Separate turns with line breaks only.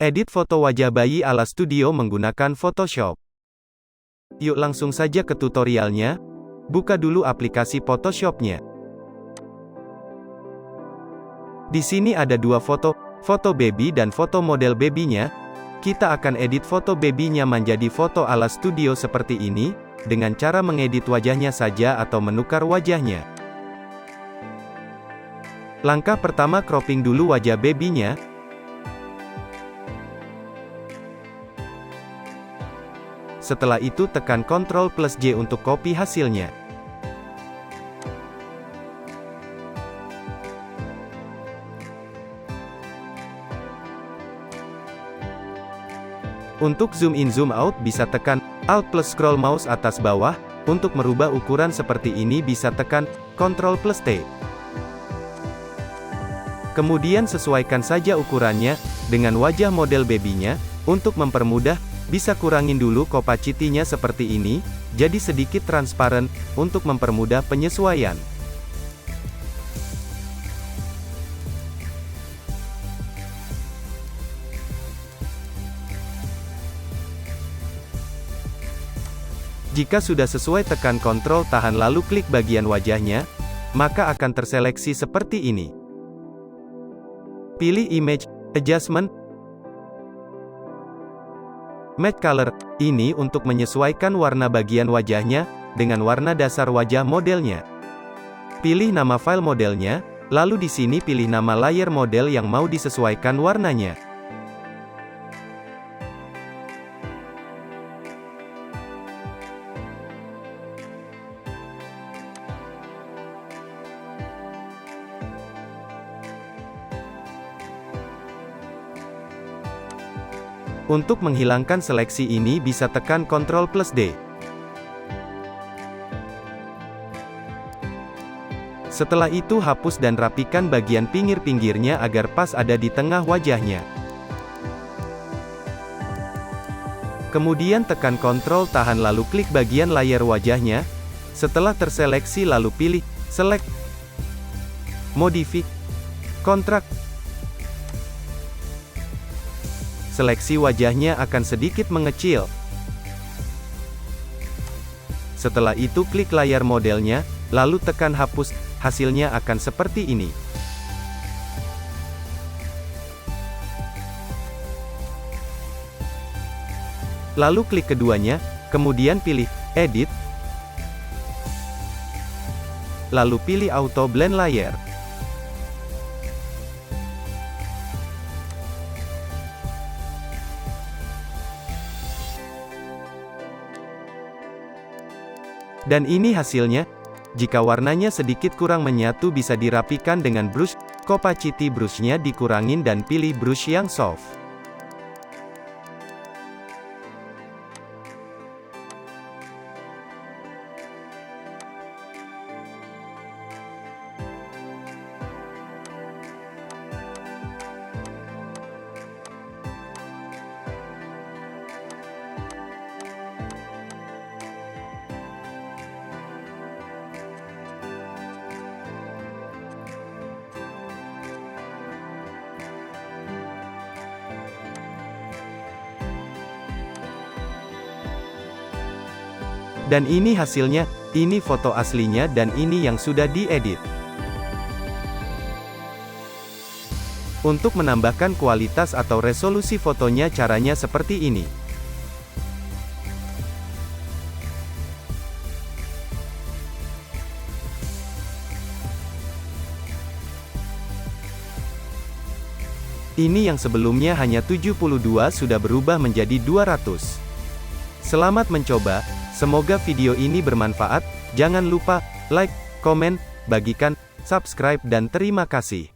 Edit foto wajah bayi ala studio menggunakan Photoshop. Yuk langsung saja ke tutorialnya. Buka dulu aplikasi Photoshop-nya. Di sini ada dua foto baby dan foto model babynya. Kita akan edit foto babynya menjadi foto ala studio seperti ini, dengan cara mengedit wajahnya saja atau menukar wajahnya. Langkah pertama, cropping dulu wajah babynya. Setelah itu tekan Ctrl+J untuk copy hasilnya. Untuk zoom in zoom out bisa tekan Alt plus scroll mouse atas bawah. Untuk merubah ukuran seperti ini bisa tekan Ctrl+T. Kemudian sesuaikan saja ukurannya dengan wajah model babynya. Untuk mempermudah, bisa kurangin dulu opacity-nya seperti ini, jadi sedikit transparan, untuk mempermudah penyesuaian. Jika sudah sesuai, tekan Ctrl tahan lalu klik bagian wajahnya, maka akan terseleksi seperti ini. Pilih Image, Adjustment, Match Color, ini untuk menyesuaikan warna bagian wajahnya, dengan warna dasar wajah modelnya. Pilih nama file modelnya, lalu di sini pilih nama layer model yang mau disesuaikan warnanya. Untuk menghilangkan seleksi ini bisa tekan Ctrl+D. Setelah itu hapus dan rapikan bagian pinggir-pinggirnya agar pas ada di tengah wajahnya. Kemudian tekan Ctrl tahan lalu klik bagian layar wajahnya. Setelah terseleksi lalu pilih Select, Modify, Contract. Seleksi wajahnya akan sedikit mengecil. Setelah itu klik layar modelnya, lalu tekan hapus, hasilnya akan seperti ini. Lalu klik keduanya, kemudian pilih Edit, lalu pilih Auto Blend Layer. Dan ini hasilnya. Jika warnanya sedikit kurang menyatu bisa dirapikan dengan brush, opacity brushnya dikurangin dan pilih brush yang soft. Dan ini hasilnya, ini foto aslinya dan ini yang sudah diedit. Untuk menambahkan kualitas atau resolusi fotonya caranya seperti ini. Ini yang sebelumnya hanya 72 sudah berubah menjadi 200. Selamat mencoba. Semoga video ini bermanfaat. Jangan lupa like, komen, bagikan, subscribe dan terima kasih.